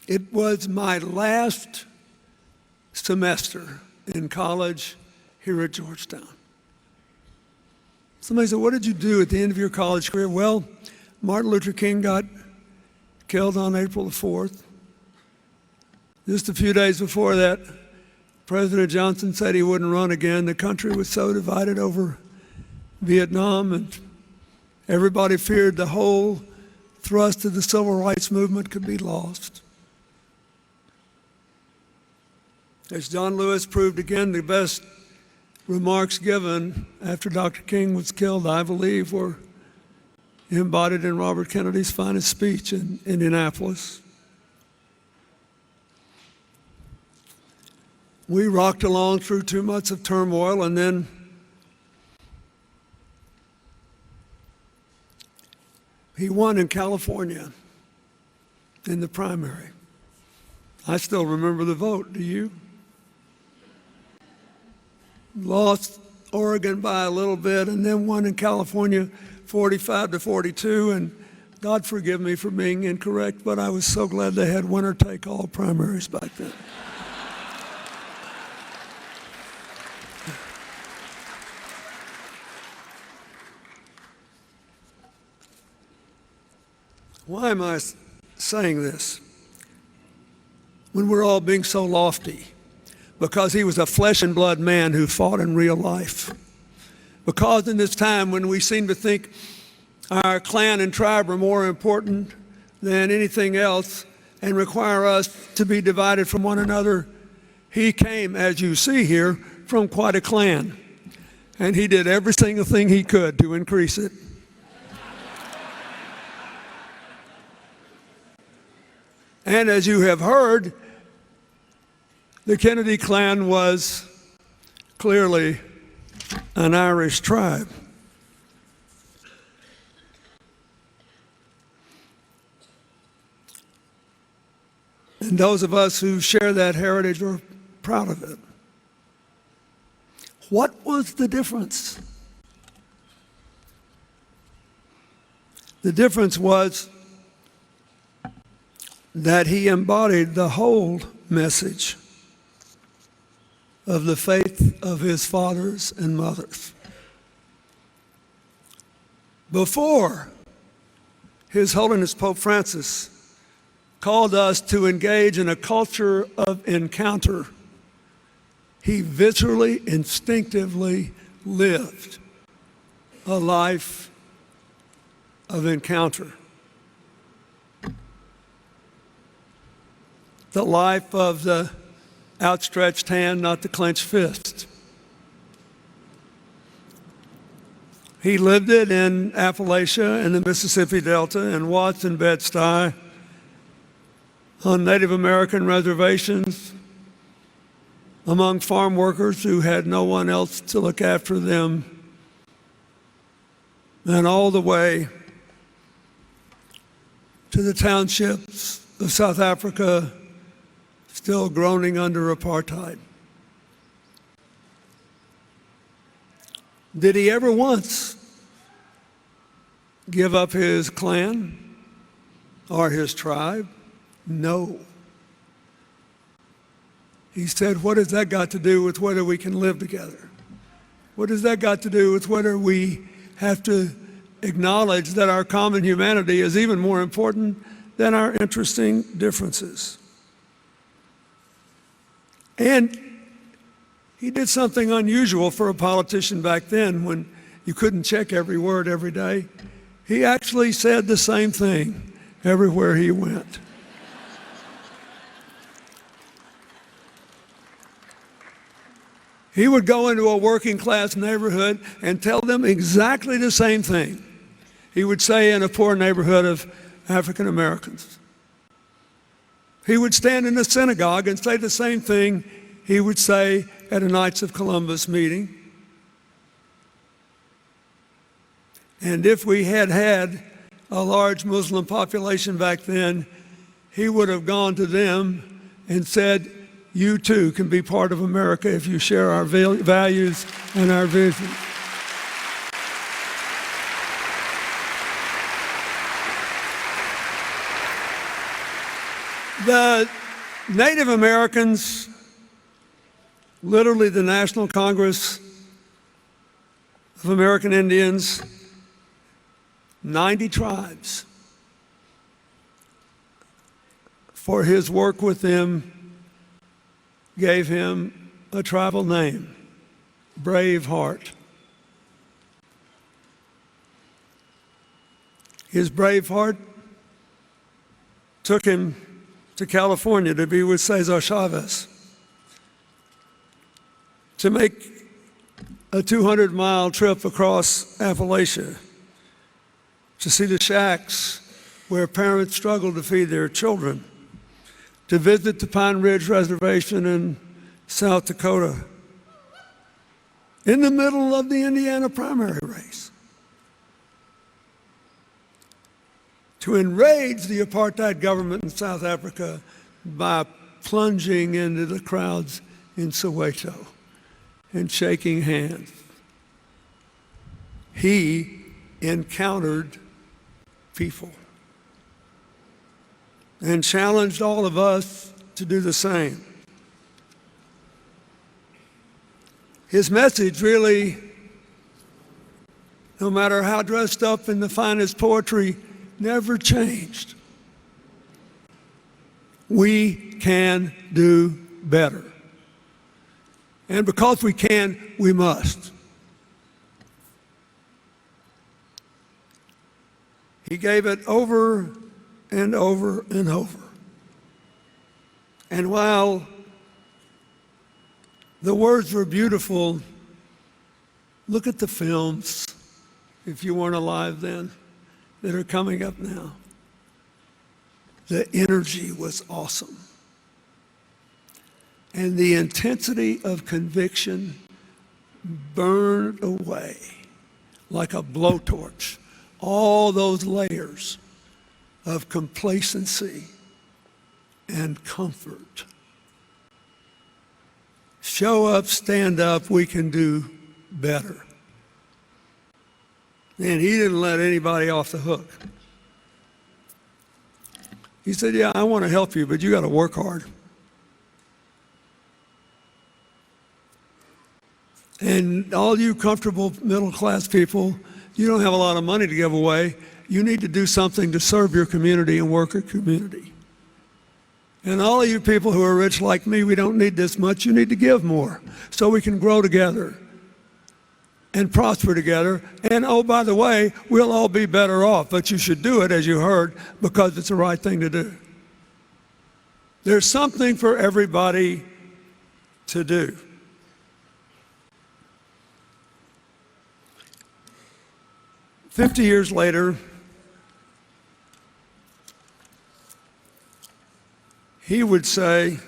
It was my last semester in college here at Georgetown. Somebody said, what did you do at the end of your college career? Well, Martin Luther King got killed on April the 4th. Just a few days before that, President Johnson said he wouldn't run again. The country was so divided over Vietnam, and everybody feared the whole thrust of the civil rights movement could be lost. As John Lewis proved again, the best remarks given after Dr. King was killed, I believe, were embodied in Robert Kennedy's finest speech in Indianapolis. We rocked along through 2 months of turmoil, and then he won in California in the primary. I still remember the vote, do you? Lost Oregon by a little bit, and then won in California 45-42, and God forgive me for being incorrect, but I was so glad they had winner-take-all primaries back then. Why am I saying this when we're all being so lofty? Because he was a flesh and blood man who fought in real life. Because in this time when we seem to think our clan and tribe are more important than anything else and require us to be divided from one another, he came, as you see here, from quite a clan. And he did every single thing he could to increase it. And as you have heard, the Kennedy clan was clearly an Irish tribe. And those of us who share that heritage are proud of it. What was the difference? The difference was that he embodied the whole message of the faith of his fathers and mothers. Before His Holiness Pope Francis called us to engage in a culture of encounter, he viscerally, instinctively lived a life of encounter. The life of the outstretched hand, not the clenched fist. He lived it in Appalachia, in the Mississippi Delta, in Watts and Bed-Stuy, on Native American reservations, among farm workers who had no one else to look after them, and all the way to the townships of South Africa, still groaning under apartheid. Did he ever once give up his clan or his tribe? No. He said, what has that got to do with whether we can live together? What has that got to do with whether we have to acknowledge that our common humanity is even more important than our interesting differences? And he did something unusual for a politician back then when you couldn't check every word every day. He actually said the same thing everywhere he went. He would go into a working class neighborhood and tell them exactly the same thing he would say in a poor neighborhood of African Americans. He would stand in a synagogue and say the same thing he would say at a Knights of Columbus meeting. And if we had had a large Muslim population back then, he would have gone to them and said, you too can be part of America if you share our values and our vision. The Native Americans, literally the National Congress of American Indians, 90 tribes, for his work with them, gave him a tribal name, Braveheart. His brave heart took him to California to be with Cesar Chavez, to make a 200-mile trip across Appalachia, to see the shacks where parents struggle to feed their children, to visit the Pine Ridge Reservation in South Dakota, in the middle of the Indiana primary race, to enrage the apartheid government in South Africa by plunging into the crowds in Soweto and shaking hands. He encountered people and challenged all of us to do the same. His message really, no matter how dressed up in the finest poetry, never changed. We can do better. And because we can, we must. He gave it over and over and over. And while the words were beautiful, look at the films, if you weren't alive then, that are coming up now. The energy was awesome. And the intensity of conviction burned away like a blowtorch. All those layers of complacency and comfort. Show up, stand up, we can do better. And he didn't let anybody off the hook. He said, yeah, I want to help you, but you got to work hard. And all you comfortable middle-class people, you don't have a lot of money to give away. You need to do something to serve your community and work your community. And all of you people who are rich like me, we don't need this much. You need to give more so we can grow together and prosper together. And oh, by the way, we'll all be better off. But you should do it, as you heard, because it's the right thing to do. There's something for everybody to do. "50 years later, he would say,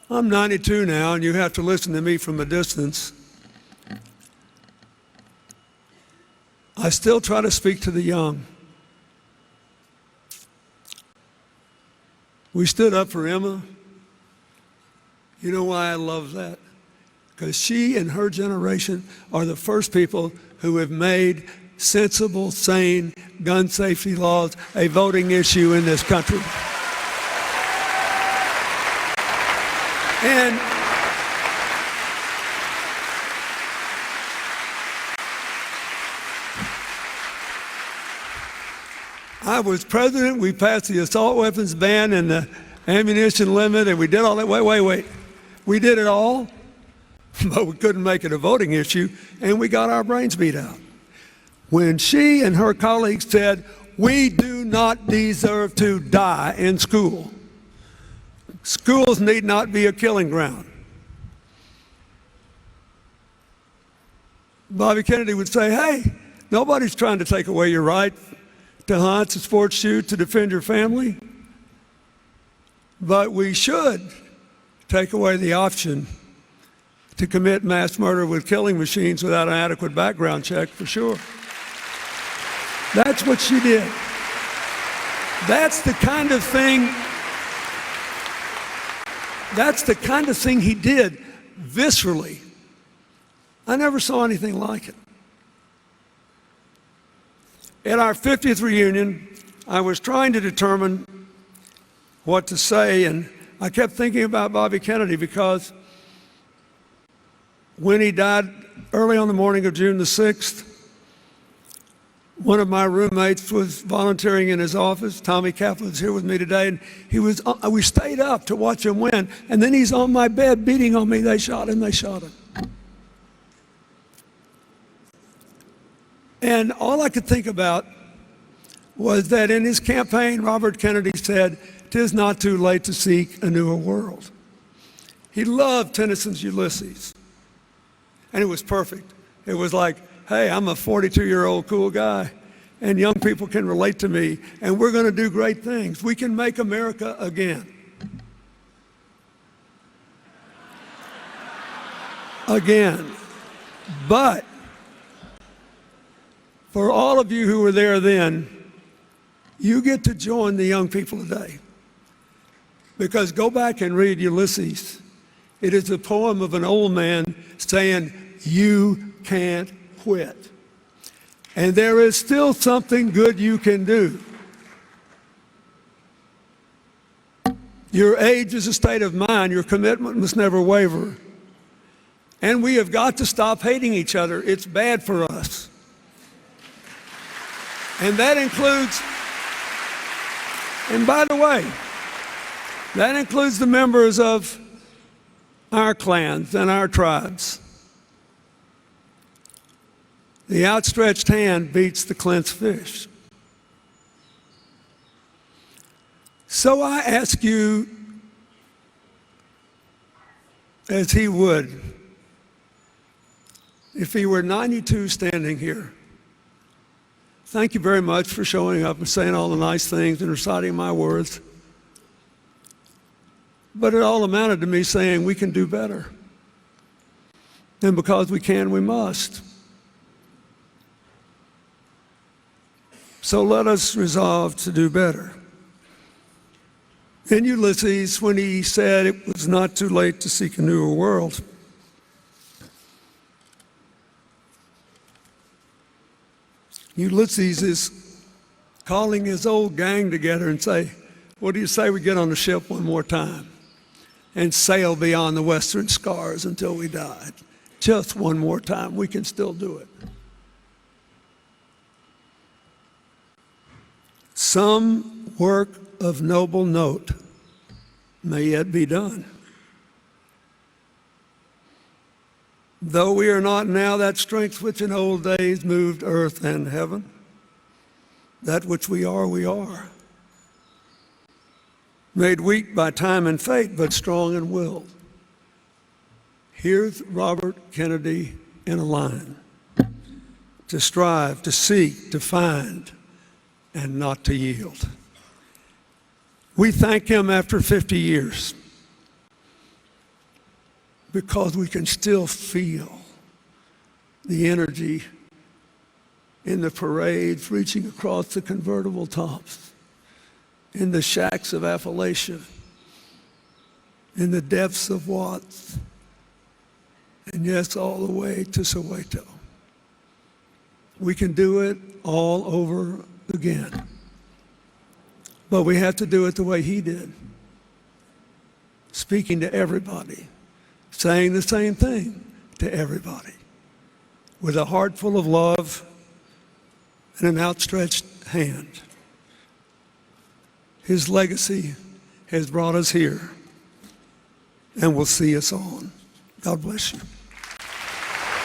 I'm 92 now, and you have to listen to me from a distance. I still try to speak to the young. We stood up for Emma. You know why I love that? Because she and her generation are the first people who have made sensible, sane gun safety laws a voting issue in this country. And I was president, we passed the assault weapons ban and the ammunition limit, and we did all that. Wait. We did it all, but we couldn't make it a voting issue, and we got our brains beat out. When she and her colleagues said, we do not deserve to die in school. Schools need not be a killing ground. Bobby Kennedy would say, hey, nobody's trying to take away your right to hunt, to sports shoot, to defend your family. But we should take away the option to commit mass murder with killing machines without an adequate background check, for sure. That's what she did. That's the kind of thing he did viscerally. I never saw anything like it. At our 50th reunion, I was trying to determine what to say. And I kept thinking about Bobby Kennedy because when he died early on the morning of June the 6th, one of my roommates was volunteering in his office. Tommy Kaplan's here with me today, and we stayed up to watch him win. And then he's on my bed beating on me. They shot him, they shot him. And all I could think about was that in his campaign, Robert Kennedy said, "'Tis not too late to seek a newer world." He loved Tennyson's Ulysses. And it was perfect. It was like, hey, I'm a 42-year-old cool guy, and young people can relate to me, and we're going to do great things. We can make America again. Again. But for all of you who were there then, you get to join the young people today. Because go back and read Ulysses. It is a poem of an old man saying, you can't quit. And there is still something good you can do. Your age is a state of mind. Your commitment must never waver. And we have got to stop hating each other. It's bad for us. And that includes, and by the way, that includes the members of our clans and our tribes. The outstretched hand beats the clenched fist. So I ask you, as he would, if he were 92 standing here, thank you very much for showing up and saying all the nice things and reciting my words. But it all amounted to me saying we can do better. And because we can, we must. So let us resolve to do better. In Ulysses, when he said it was not too late to seek a newer world, Ulysses is calling his old gang together and say, what do you say we get on the ship one more time and sail beyond the western scars until we died? Just one more time, we can still do it. Some work of noble note may yet be done. Though we are not now that strength which in old days moved earth and heaven, that which we are, made weak by time and fate, but strong in will. Here's Robert Kennedy in a line: to strive, to seek, to find, and not to yield. We thank him after 50 years because we can still feel the energy in the parades reaching across the convertible tops, in the shacks of Appalachia, in the depths of Watts, and yes, all the way to Soweto. We can do it all over again. But we have to do it the way he did, speaking to everybody, saying the same thing to everybody, with a heart full of love and an outstretched hand. His legacy has brought us here and will see us on. God bless you.